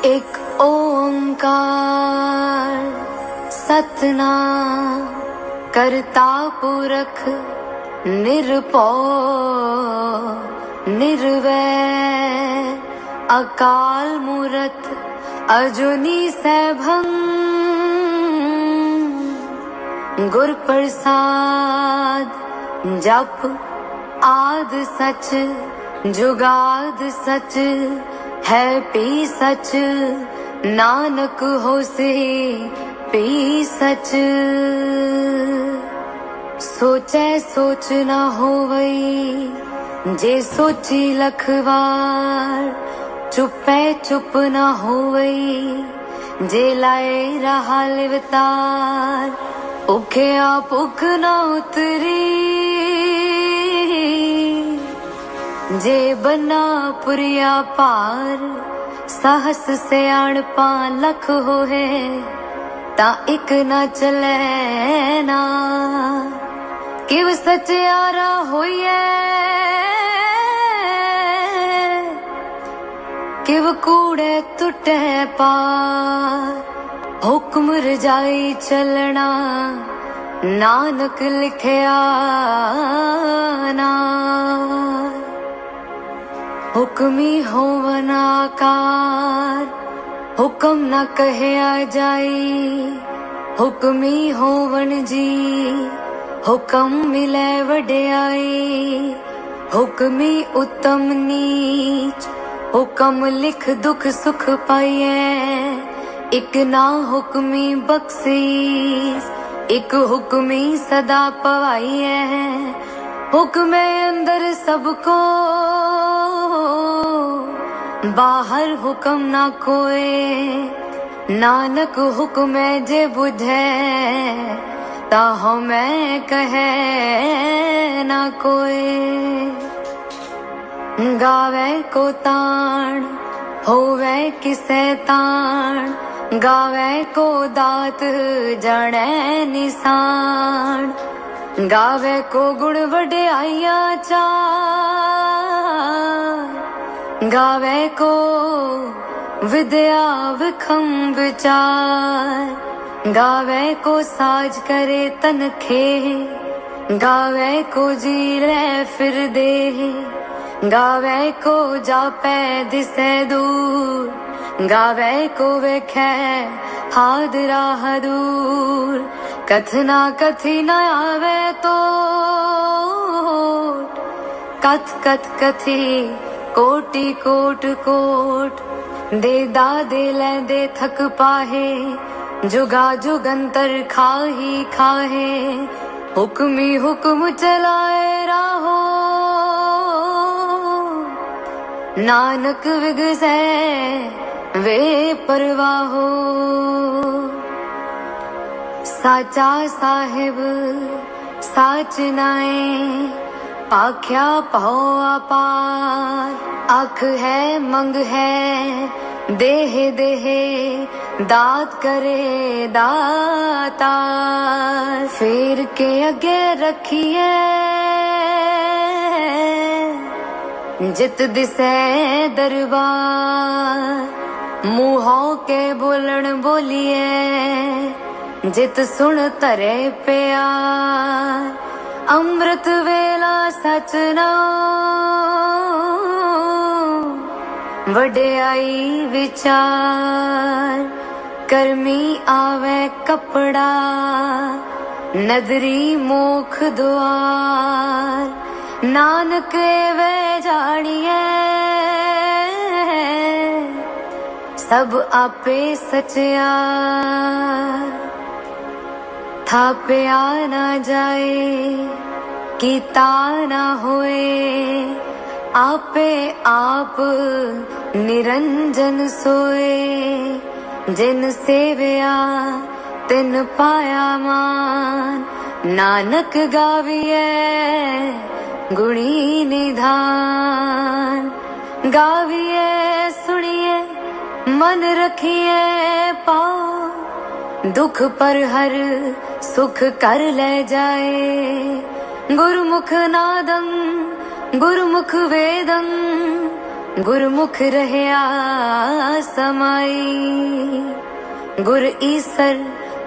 एक ओंकार सतनाम करता पुरख निरभौ निर्वैर अकाल मूरत अजूनी सैभं गुर प्रसाद जप आद सच जुगाद सच है पी सच नानक होसे पी सच। सोचे सोच न होवई जे सोची लखवार चुपे चुप न होवई जे लाए रहा लिवतार भुखिया भुख न उतरी जे बना पुरिया पार साहस सियाणपा लख होए ता इक न चले ना किव सचियारा होइए किव कूड़े टुटे पार हुक्म रजाई चलना नानक लिखया ना हुक्मी होवन आकार हुक्म न कहया जाई हुक्मी होवन जी हुक्म मिले वड्याई हुक्मी उत्तम नीच हुक्म लिख दुख सुख पाइए इक ना हुक्मी बख्शीस इक हुक्मी सदा पवाइए हुक्मे अंदर सबको बाहर हुक्म ना कोए नानक हुक्म जे बुझे ता हमें कहे ना कोए। गावे को ताण होवे किसे ताण गावे को दात जड़े निशान गावे को गुण वड्याइया चार गावे को विद्या विखम विचार गावे को साज करे तनखे गावे को जी ले फिर दे गावे को जापे दिसे दूर गावे को वेखे हाद राह दूर कथना कथी न आवे तो कथ कथ कथी कोटि कोट कोट दे दादे लेंदे थक पाहे जुगा जुगंतर खाही खाहे हुक्मी हुक्म चलाए राहो नानक विगसे वे परवाहो। साचा साहिब साच नाए पाख्या पाओ अपार आख है मंग है देह देह दात करे दातार फेर के अगे रखिए जित दिसे दरबार मुँहों के बोलन बोलिए जित सुन तरे प्यार अमृत वेला सच ना वड्याई विचार कर्मी आवे कपड़ा नदरी मोख द्वार नानक वे जानिए सब आपे सचियार थाप्या ना जाए कीता ना होए आपे आप निरंजन सोए जिन सेवया तिन पाया मान नानक गाविए गुणी निधान गाविए सुनिए मन रखिए पाओ दुख पर हर सुख कर ले जाए गुरुमुख नादं गुरुमुख वेदं गुरमुख रहया समाई। गुर ईसर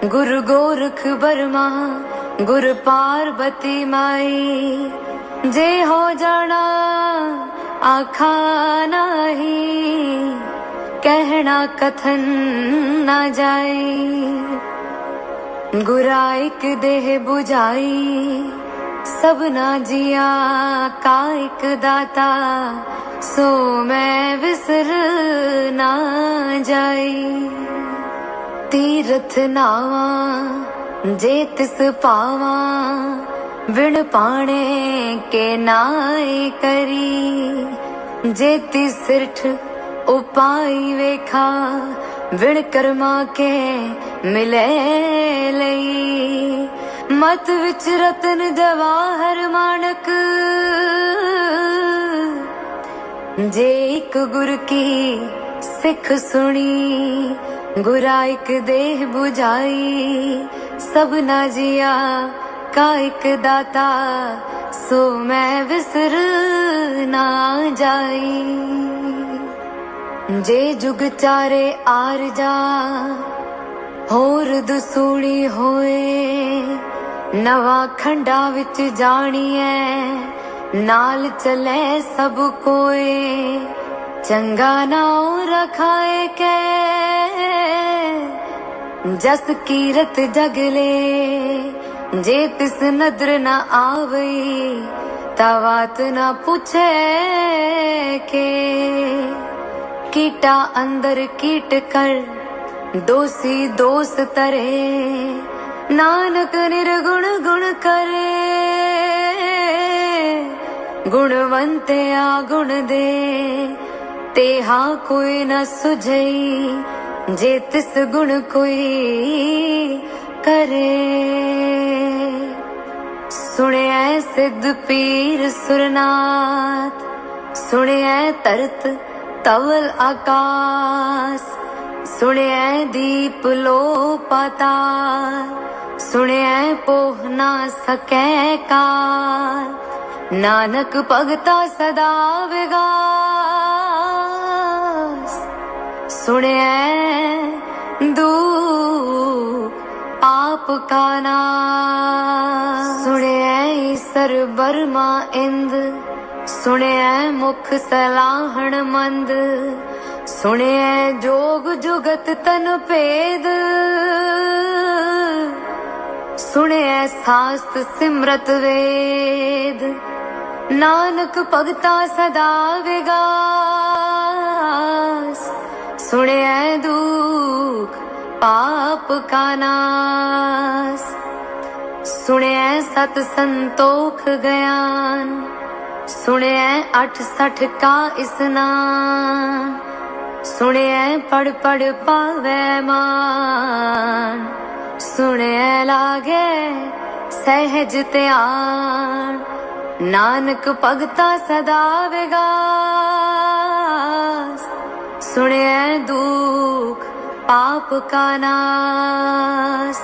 गुरु गोरख बर्मा गुर पार्वती माई। जे हो जाना आखा नाही, कहना कथन ना जाए। गुराइक देह बुझाई, सबना जिया काइक दाता। सो मैं विसर ना जाई। तीरथ नावा जे तिस पावा, विण पाणे के नाए करी। जे ती सिरठ उपाई वेखा, विण कर्मा के मिले लई। मत विच रतन जवाहर माणक, जे एक गुर की सिख सुनी। गुराइक देह बुझाई, सबना जिया काइक दाता। सो मैं विसर ना जाई। जे जुग चारे आरजा, होर दसूड़ी होए। नवा खंडा विच जानिए, नाल चले सब कोए। चंगा नाउ रखाए के, जस कीरत जगले। जे तिस नदर न आवई, तवात न पूछे के। कीटा अंदर कीट कर, दोषी दोष तरे। नानक निर्गुण गुण करे, गुणवंते आगुण दे। तेहा कोई न सुझई, जे तिस गुण कोई करे। सुने सिद्ध पीर सुरनाथ, सुने तरत तवल आकाश। सुने दीप लो पाताल, सुने पोह ना सकै काल। नानक भगता सदा विगास, सुने दुख आप का नाम। सुने ईसर बर्मा इंद, सुने मुख सलाहण मंद। सुने जोग जुगत तन भेद, सुने शास्त सिमरत वेद। नानक भगता सदा विगास, सुने दुख पाप का नाश। सुने सत संतोख ज्ञान, सुने 68 का स्नान। सुने पढ़ पढ़ पावे मान, सुने लागे सहज त्यान। नानक भगता सदा विगास, सुने दुख पाप का नाश।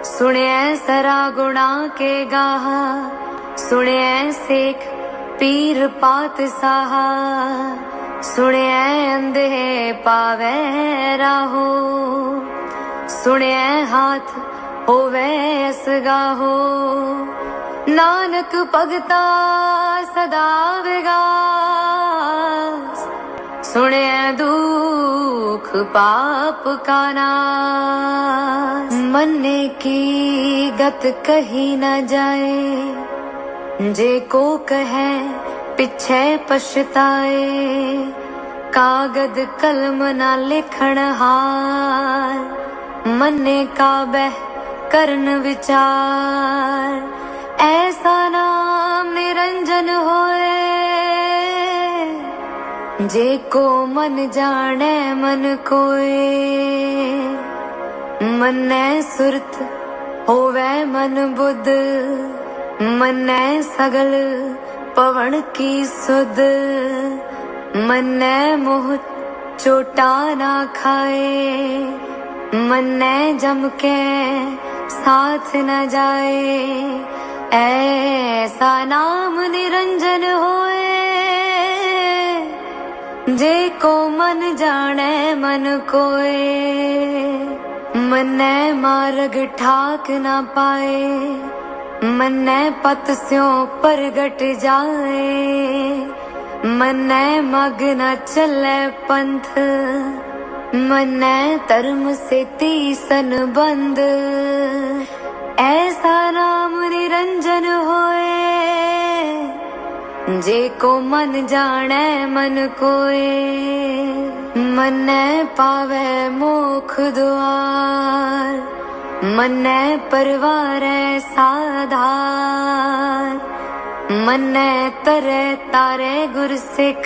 सुने सरा गुणा के गाहा, सुने सेख पीर पात साहा। सुने अंधे पावे राहो, सुने हाथ होवे असगाहो। नानक भगता सदा विगास, सुने दुख पाप का नाश। मन्ने की गत कही न जाए, जे को कहे पिछे पछताए। कागद कलम ना लिखण हार, मन्ने का बह करन विचार। ऐसा नाम निरंजन होए, जे को मन जाने मन कोए। मन्ने सुरत होवे मन बुध, मन्ने सगल पवन की सुध। मन्ने मोह चोटा ना खाए, मन्ने जम के साथ न जाए। ऐसा नाम निरंजन होए, जे को मन जाने मन कोए, मन्ने मार्ग ठाक ना पाए, मन्ने पत स्यों परगट जाए, मन्ने मग न चले पंथ, मन्ने धर्म से तीसन बंद। ऐसा नाम निरंजन होए, जे को मन जाने मन कोए, मन्ने पावे मोख द्वार, मन्ने परवारे साधार, मन्ने तरे तारे गुरसिख,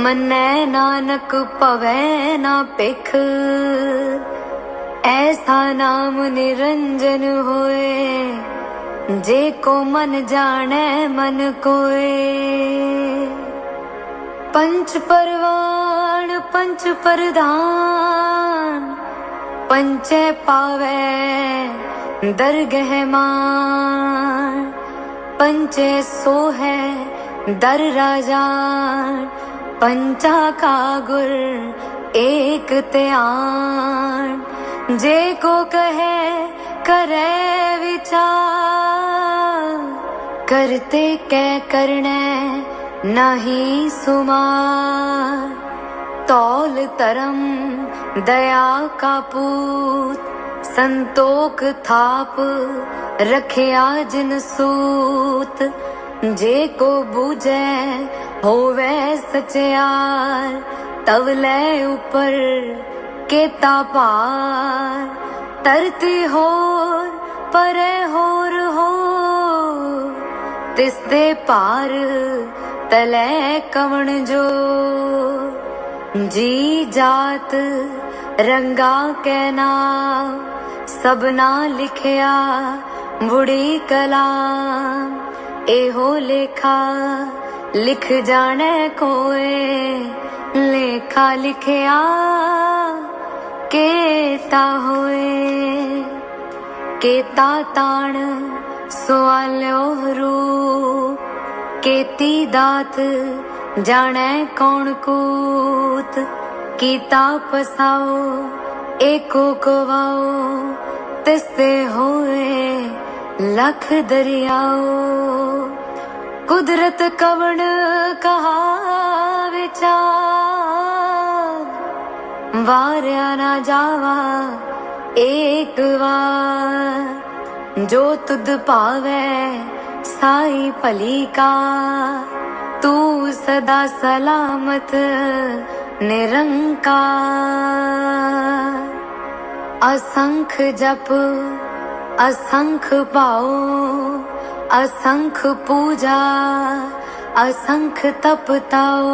मन्ने नानक पवे ना पिख। ऐसा नाम निरंजन होए, जे को मन जाने मन कोए। पंच परवान पंच प्रधान, पंचे पावे दरगह मान, पंचे सो है दर राजान, पंचा का गुर एक त्यान। जे को कहे करे विचार, करते कै करने नहीं सुमार। तौल तरम दया का पूत, संतोख थाप रखिया जिन सूत। जे को बूझे होवे सचयार, तवले ऊपर केता पार। तरती होर परे होर हो, तिसदे पार तले कवण जो। जी जात रंगा के नाम, सबना लिखिया बुढ़ी कलाम। एहो लेखा लिख जाने कोए, लेखा लिखिया केता होए। केता ताण सुआल्यो रूप, केती दात जाने कौन कूत। कीता पसाओ एको कोवाओ, तिसते होए लख दरियाओ। कुदरत कवण कहा विचार, वार्या ना जावा एक बार। जो तुद पावे साई भली का, तू सदा सलामत निरंकार। असंख जप असंख पाओ, असंख पूजा असंख तपताओ।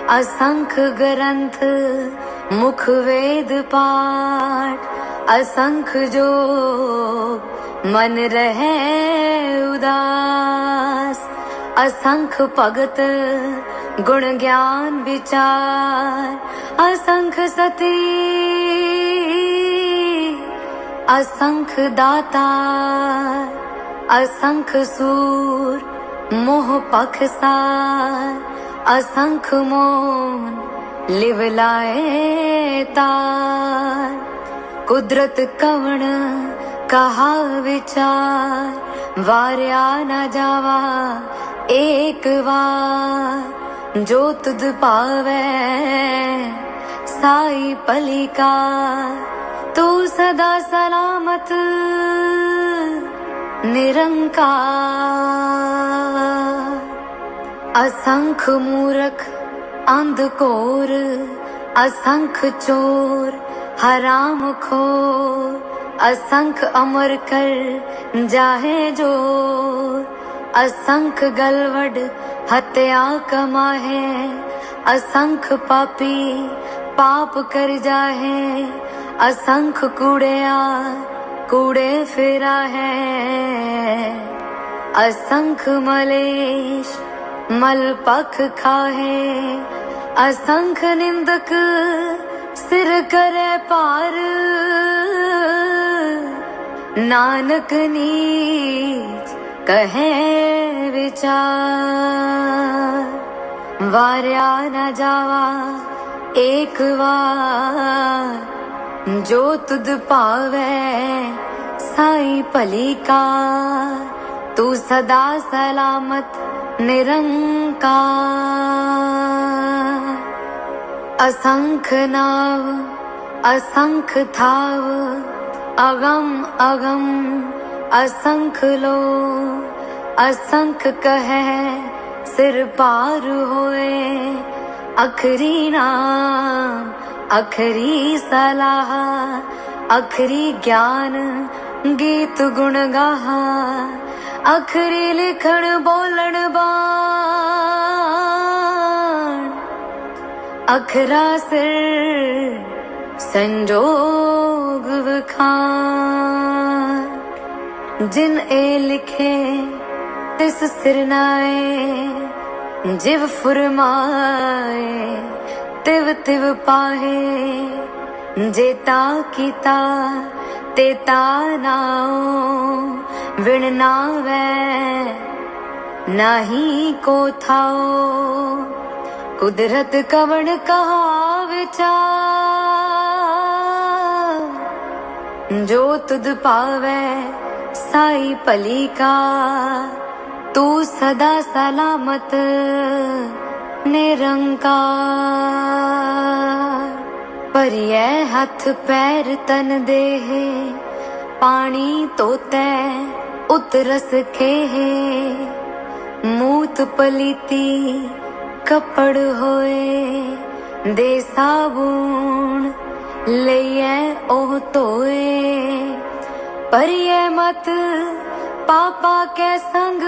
असंख ग्रंथ मुख वेद पाठ, असंख जो मन रहे उदास। असंख भगत गुण ज्ञान विचार, असंख सती असंख दातार। असंख सूर मोह पखसार, असंख मौन लिवलाए तार। कुदरत कवण कहा विचार, वार्या न जावा एक बार। जो तुद पावे साई भली का, तू सदा सलामत निरंकार। असंख मूर्ख अंधकोर, असंख चोर हराम खोर। असंख अमर कर जाहे जोर, असंख गलवड हत्या कमाहे। असंख पापी पाप कर जाहे, असंख कूड़िया कूड़े फिरा है। असंख मलेश मल पख खाहे, असंख निंदक सिर करे पार। नानक नीच कहे विचार, वार्या न जावा एक बार, जो तुद पावे साई भली का, तू सदा सलामत निरंकार। असंख नाव असंख थाव, अगम अगम असंख लो, असंख कहे सिर पार होए। अखरी नाम अखरी सलाह, अखरी ज्ञान गीत गुण गाहा। अखरी लिखण बोलण बाण, अखरा सिर संजोग विखान। जिन ए लिखे तिस सिर नाए, जिव फुरमाए तिव तिव पाहे। जेता कीता तेता नाओ, विण नावै नाही को थाओ। कुदरत कवण कहा विचार, जो तुद पावे साई भली का, तू सदा सलामत निरंकार। परिये हथ पैर तन देह, पानी तोते उतरस खेहे। मूत पलीती कपड़ होए, दे साबुन लइए ओह धोए। परिये मत पापा के संग,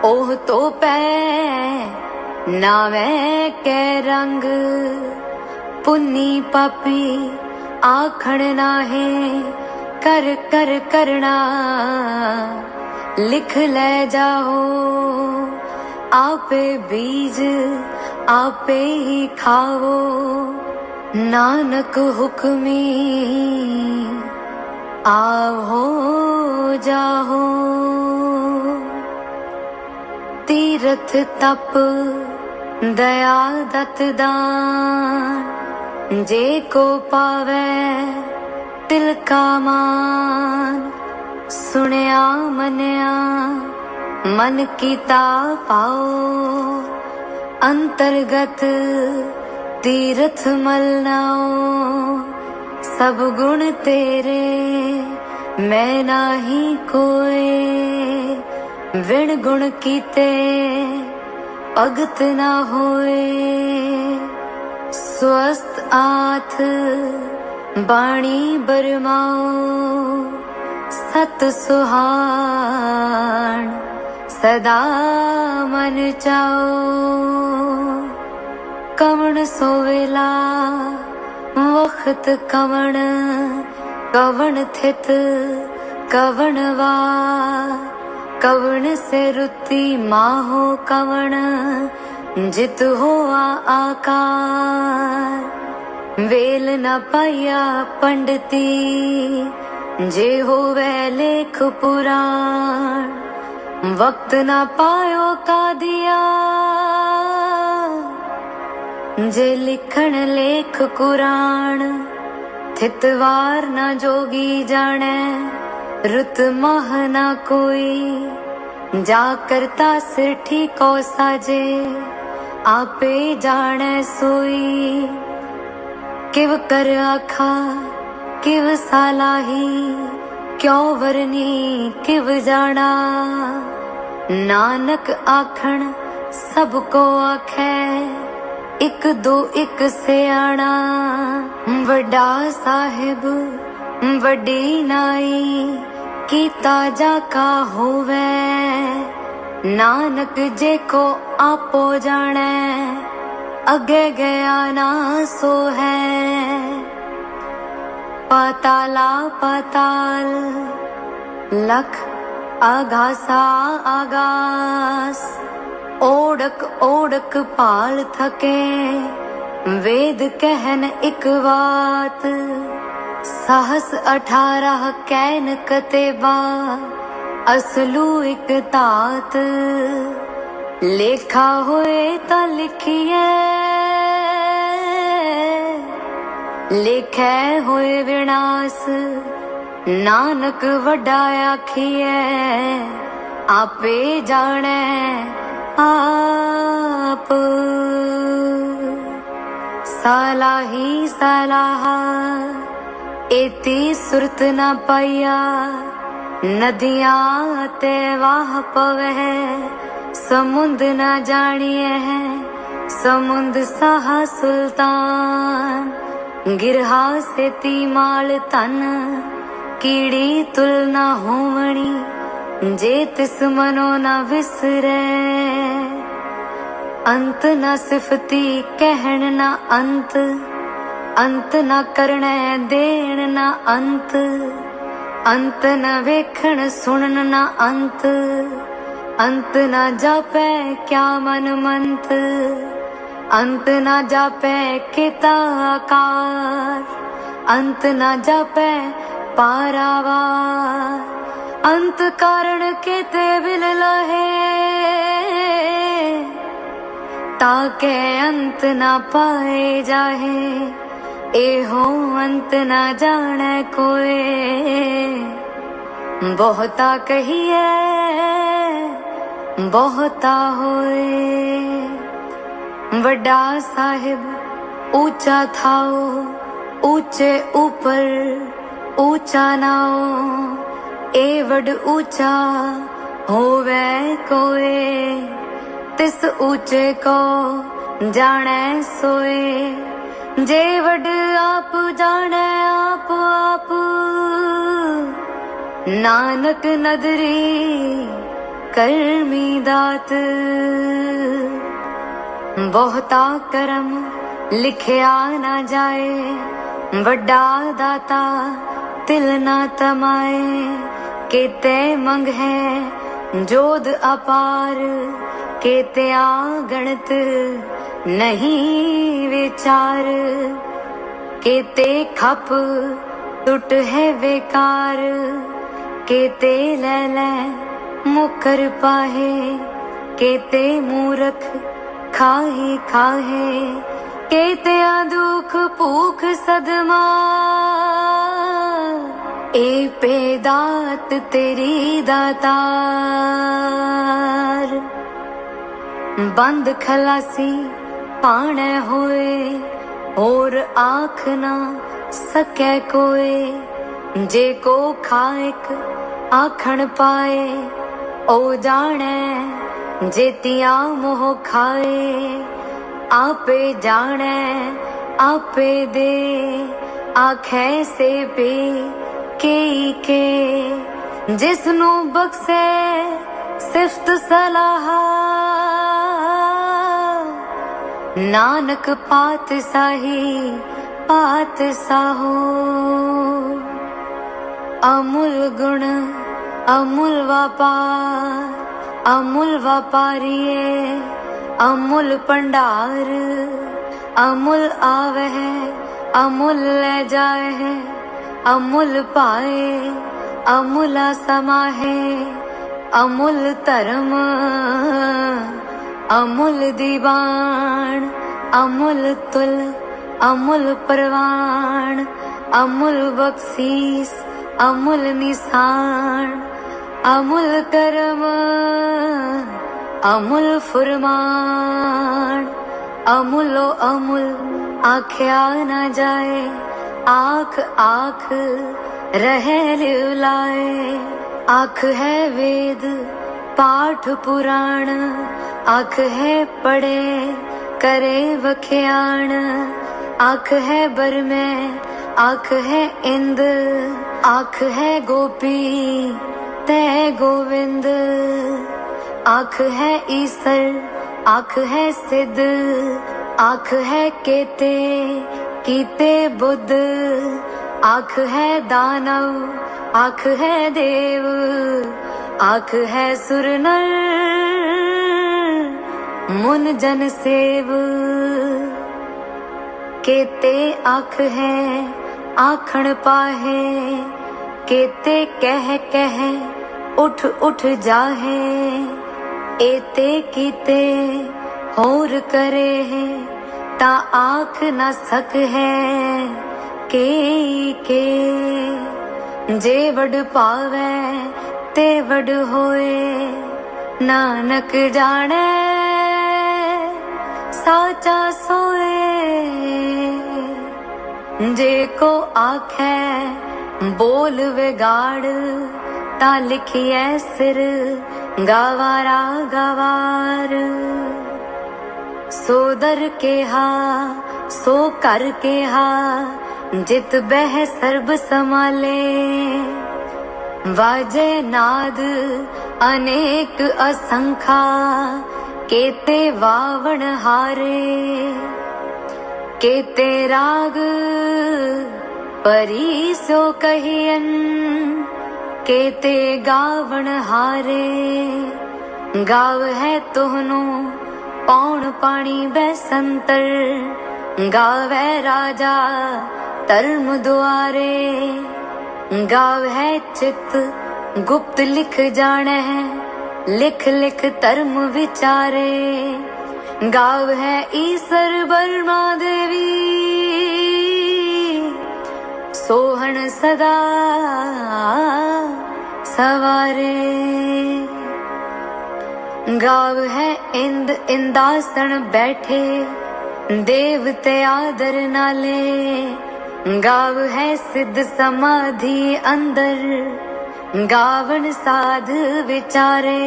ओह तो पै नावे के रंग। पुन्नी पापी आखण नाहे, कर कर करना लिख ले जाओ। आपे बीज आपे ही खाओ, नानक हुक्मी आओ जाओ। तीरथ तप दया दत दान, जे को पावे तिल का मान। सुनया मनया मन कीता पाओ, अंतर्गत तीरथ मलनाओ। सब गुण तेरे मैं नाही कोय, विण गुण कीते भगत ना होए। स्वस्थ आथ बाणी बरमाओ, सत सुहान सदा मन चाओ। कवण सोवेला वक्त कवण, कवण थित कवण वार। कवण से रुति माहो कवण, जित होआ आकार। वेल न पाया पंडिती, जे होवे लेख पुराण। वक्त न पायो का दिया, जे लिखण लेख कुरान। थितवार न जोगी जाने, रुत माह न कोई। जा करता सिर ठीको साजे, आपे जाने सोई। किव कर आखा किव सालाही, क्यों वरनी किव जाना। नानक आखण सबको आखे, एक दो एक सियाणा। वड्डा साहिब वड्डी नाई, कीता जाका होवे। नानक जे को आपो जाने, अगे गया ना सो है। पाताला पाताल लख आगासा आगास। ओढ़क ओढ़क पाल थके, वेद कहन एक बात। साहस 18 कैन कतेबा, असलू एक तात। लेखा होए तां लिखिए, लेखै होए विनाश। नानक वड्डा आखिए, आपे जाने आप। सालाही सलाहा एती सुरत न पाइया, नदियां ते वाह पवै समुंद न जानिए है। समुंद साहा सुल्तान गिरहा से तीमाल तन, कीड़ी तुल न होवणी जे तिस मनो न विसरे। अंत न सिफती कहण न अंत, अंत न करणे देण न अंत। अंत न वेखण सुनन न अंत, अंत न जापै क्या मन मंत। अंत न जापै केता आकार, अंत न जापै पारावार। अंत कारण केते बिल लहे, ताके अंत न पाए जाहे। एहो अंत न जाने कोए, बहुता कहिए बहुता होए। वड्डा साहिब ऊंचा थाओ, ऊंचे ऊपर ऊंचा नाओ। ए वड ऊंचा होवे कोए, तिस ऊंचे को जाने सोए। जे वड आप जाने आप आप, नानक नदरी करमी दात। बहुता करम लिखिया ना जाए, वड्डा दाता तिल ना तमाए। केते मंग है जोध अपार, केते गणत नहीं विचार। केते खप टूट है बेकार, केते ले ले मुकर पाहे। केते मूरख खाहे खाहे, केते दुख भूख सदमा। ए पे दात तेरी दातार, बंद खलासी पाने होए। और आख ना सके कोए, जे को खाएक आखण पाए। ओ जाने जेतिया मोह खाए, आपे जाने आपे दे। आखे से पे के जिसनू बख्शे सिफ्त सलाहा। नानक पात साही पात साहो, अमूल गुण अमूल व्यापार। अमूल व्यापारिये अमूल भंडार, अमूल आवे है अमूल ले जाए है। अमूल पाए अमूला समाहे, अमूल धर्म अमूल दीवान। अमूल तुल अमूल परवान, अमूल बख्शीस अमूल निशान। अमूल कर्म अमूल फुरमान, अमूलो अमूल आख्या न जाए। आँख आँख रहे लिवलाए, आँख है वेद पाठ पुराण। आँख है पढ़े करे वख्याण, आँख है बर में आँख है इंद। आँख है गोपी तय गोविंद, आँख है ईसर आँख है सिद्ध। आँख है केते कीते बुद्ध, आँख है दानव आँख है देव। आँख है सुर नर मुन जन सेव, केते आँख है आखण पाहे। केते कह कह उठ उठ जाहे, एते कीते होर करे है ता आख न सक है के जे वड पावे ते वड होए नानक जाने साचा सोए जे को आखे बोल विगाड़ ता लिखिए सिर गवारा गवार सोदर के हा सो कर के हा जित बह सर्ब समाले वाजे नाद अनेक असंखा केते वावण हारे केते राग परी सो कहियन केते गावण हारे गाव है तोहनो पौण पाणी बैसंतर गावे राजा धर्म द्वारे गाव है चित गुप्त लिख जाने लिख लिख धर्म विचारे गाव है ईश्वर ब्रह्मा देवी सोहन सदा सवारे गाव है इंद इंदासन बैठे देवते आदर नाले गाव है सिद्ध समाधि अंदर गावन साध विचारे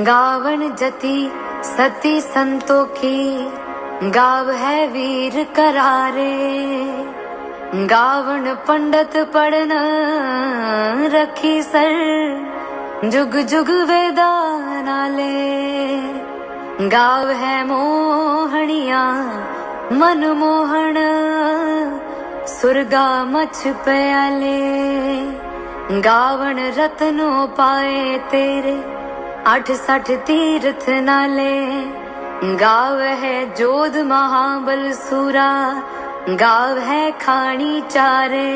गावन जति सती संतोखी गाव है वीर करारे गावन पंडित पढ़न रखी सर जुग जुग वेदा नाले गाव है मोहनिया मन मोहन सुरगा मछ प्याले गावन रत्नो पाए तेरे 68 तीर्थ नाले गाव है जोध महाबल सूरा गाव है खानी चारे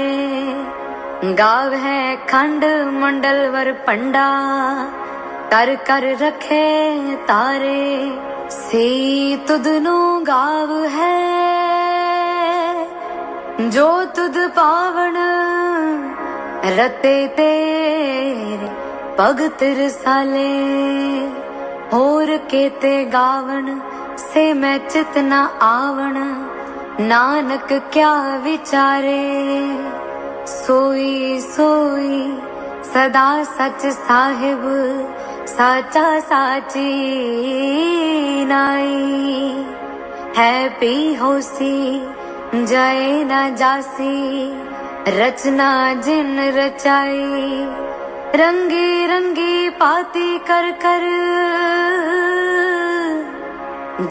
गाव है खंड मंडल वर पंडा कर कर रखे तारे सी तुदनु गाव है जो तुद पावन रते तेरे पग तिरसाले होर केते गावन से मैं चित न आवण नानक क्या विचारे सोई सोई सदा सच साहिब साचा साची नाई है पी होसी जाए न जासी रचना जिन रचाई रंगी रंगी पाती कर कर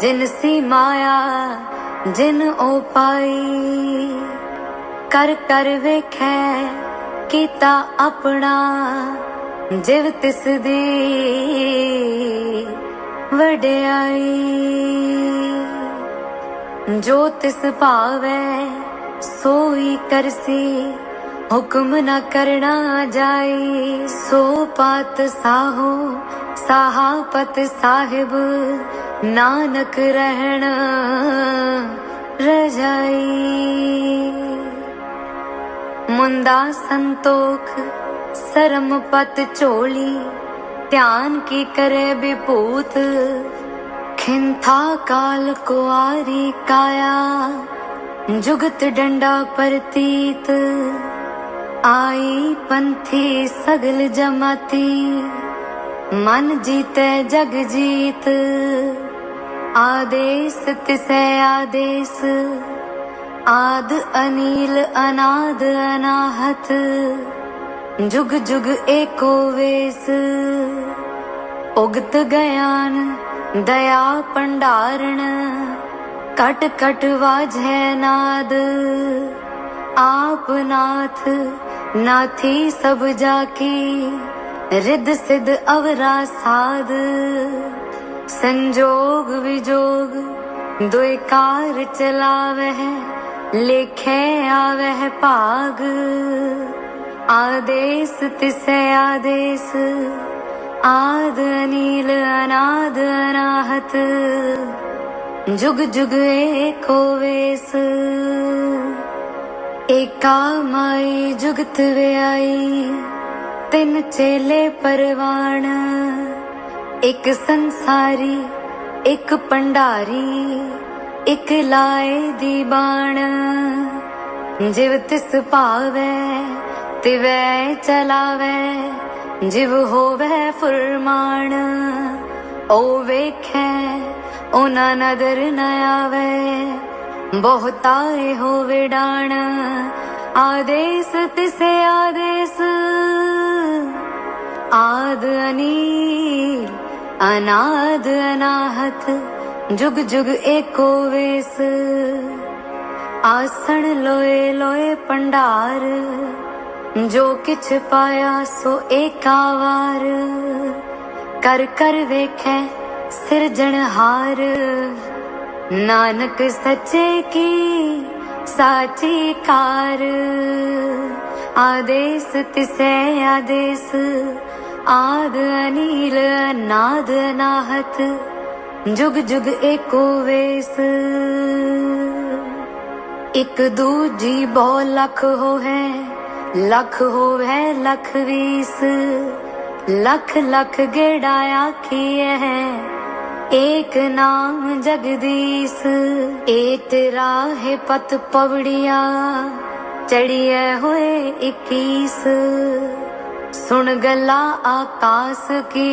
जिन सी माया जिन ओ पाई कर कर वेखै कीता अपना जिव तिस दी वड्याई जो तिस भावै सोई करसी हुक्म न करना जाई सो पात साहो साहापत साहिब नानक रहन रजाई मुंदा संतोख सरम पत चोली ध्यान की करे विभूत खिंथा काल कुआरी काया जुगत डंडा परतीत आई पंथी सगल जमाती मन जीते जग जीत आदेश तिसे आदेश आद अनील अनाद अनाहत जुग जुग एको वेस उगत गयान दया पंडारण कट कट वाजै नाद आप नाथ नाथी सब जाकी रिद सिद अवरा साध संजोग विजोग दुई कार चलावह लेखे आवह भाग आदेश तिसे आदेश आद अनील अनाद अनाहत जुग जुग एको वेस। एका माई जुगत व्याई तिन चेले परवान। एक संसारी एक पंडारी एक लाए दी बाण। जिव तिस पावै तिवै चलावै जिव होवै फुरमान। ओ वेखै ओना नदर न आवै बहुताए होवे डाण। आदेश तिसे आदेश आद अनील अनाद अनाहत जुग जुग एको वेस। आसण लोए लोए पंडार जो किछ पाया सो एका वार। कर कर वेखै सिरजनहार नानक सच्चे की साची कार। आदेश तिसै आदेश आद अनील अनाद अनाहत जुग जुग एको वेस। एक दूजी बहु लख हो है लख होवे लख वीस। लख लख गेड़ा आखिए है एक नाम जगदीश। एक राहे पत पवड़िया चढ़िए हुए 21। सुन गला आकाश की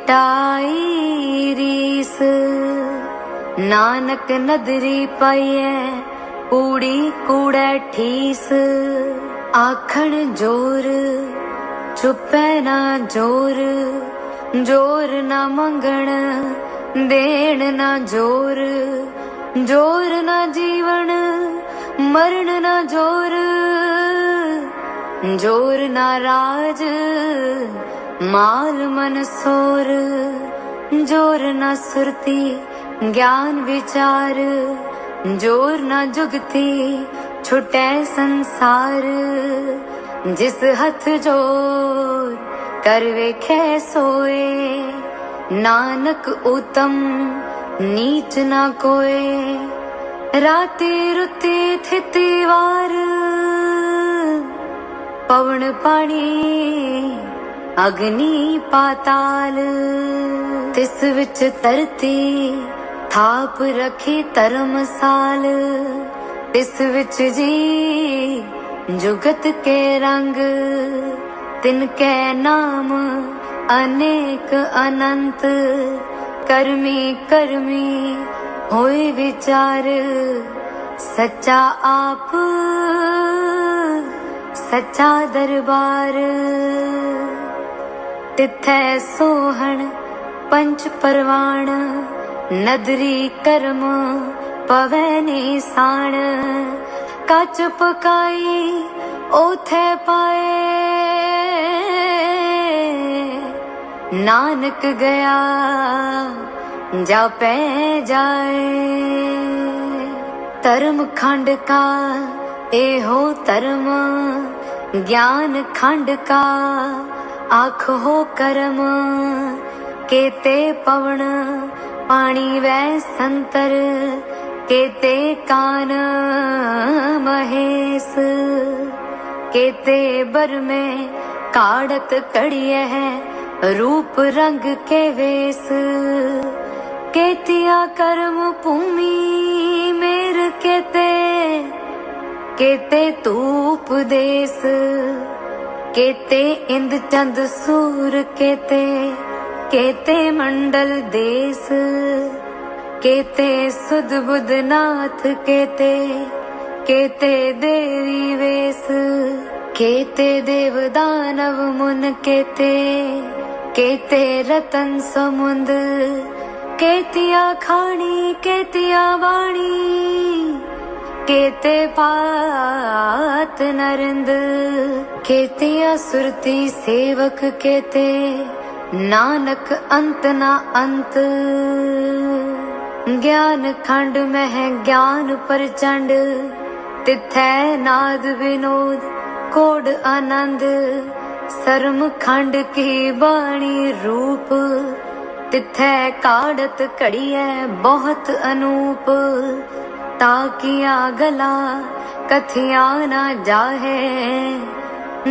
टाई रीस। नानक नदरी पाइए कूड़ी कूड़े ठीस। आखण जोर चुपै ना जोर जोर ना मंगण देण ना जोर जोर ना जीवन मरण ना जोर जोर ना राज माल मन सोर जोर ना सुरती ज्ञान विचार जोर ना जुगती छुटे संसार। जिस हथ जोर कर वेखे सोए नानक उत्तम नीच ना कोय। राती रुती थिती वार पवन पानी अग्नि पाताल। तिस विच तरती थाप रखी धर्मसाल। तिस विच जी जुगत के रंग तिनके नाम अनेक अनंत। कर्मी कर्मी होए विचार सच्चा आप सच्चा दरबार। तिथै सोहन पंच परवान नदरी कर्म पवै निशान। कच पकाई ओथे पाए नानक गया जापै जाए। धर्म खंड का एहो धर्म ज्ञान खंड का आखो कर्म। केते पवन पानी वै संतर केते कान महेश। केते बर में काढ़त कड़िए है रूप रंग के वेश। केतिया कर्म भूमि मेर केते केते तूप देश। केते इंद चंद सूर केते केते मंडल देश। केते सुध बुध नाथ केते केते देवी वेश। केते देव दानव मुन केते केते रतन समुंद। केतिया खानी केतिया वाणी केते पात नरिंद। केतिया सुरती सेवक केते नानक अंत ना अंत। ज्ञान खंड में है ज्ञान प्रचंड तिथै नाद विनोद कोड आनंद। सरम खंड की बाणी रूप, तिथै काढ़त घड़िए बहुत अनूप। ताकिया गला कथिया ना जाहे,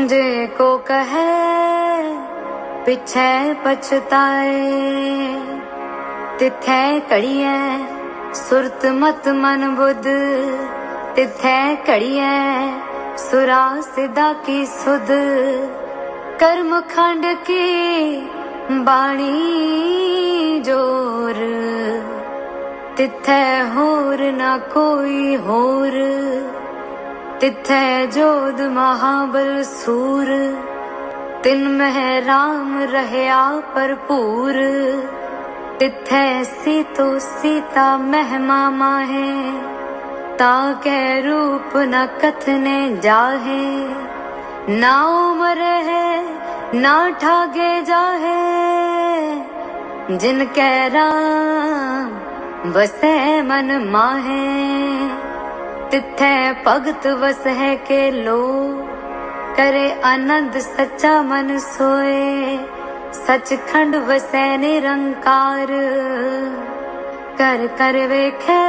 जे को कहे पिछे पछताए। तिथै घड़िए सुरत मत मन बुध, तिथै घड़िए सुरा सिदा की सुध। कर्म खंड की बाणी जोर, तिथै होर ना कोई होर। तिथै जोध महाबल सूर, तिन मह राम रहया भरपूर। तिथै सीतो सीता महिमा माहे, ताके रूप न कथने जाहे। ना उमर है ना ठागे जाहे, जिनके राम बसे मन माहे। तिथै भगत वस है के लो, करे आनंद सच्चा मन सोए। सचखंड वसै निरंकार, कर कर वेखे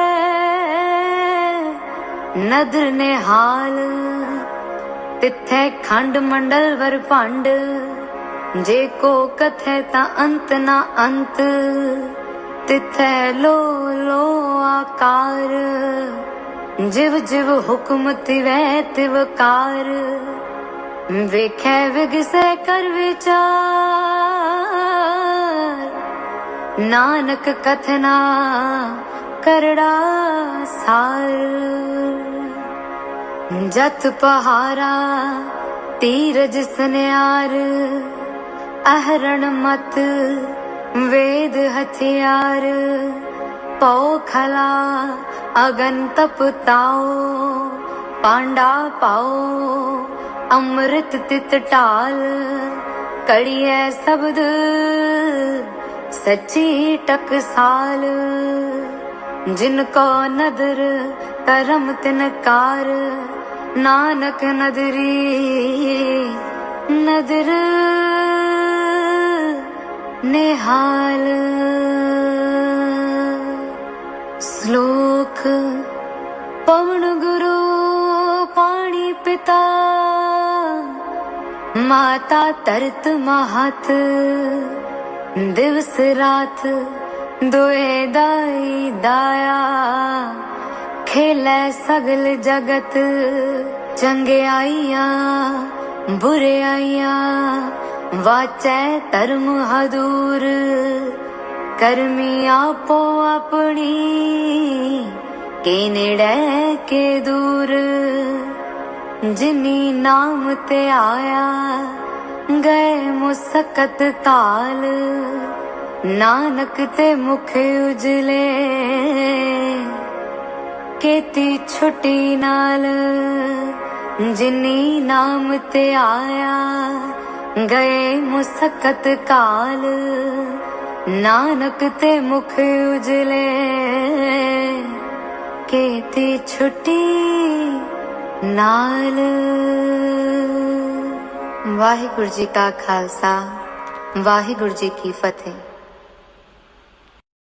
नदर निहाल। तिथै खंड मंडल वर भंड, जे को कथे ता अंत ना अंत। तिथै लो लो आकार, जिव जिव हुक्म तिवै तिवकार। वेखे विगसे कर विचार, नानक कथना करड़ा सार। जत पहारा तीरज सन्यार, अहरण मत वेद हथियार। पौ खला अगन तप ताओ, पांडा पाओ अमृत तित टाल। कड़िए शब्द सच्ची टकसाल, जिनको नदर करम तिनकार। नानक नदरी नदर निहाल। श्लोक पवन गुरु पाणी पिता, माता तरत महत। दिवस रात दोए दाई दाया, खेलै सगल जगत। चंगियाइया बुराइया वाचै धर्म हदूर। करमी आपो अपनी के नेड़े के दूर। जिनी नाम ते आया गए मुसकत काल। नानक ते मुख उजले केती छुटी नाल। जिनी नाम ते आया गए मुसकत काल। नानक ते मुख उजले केती छुटी नाल। वाहिगुरु जी का खालसा, वाहिगुरु जी की फतेह।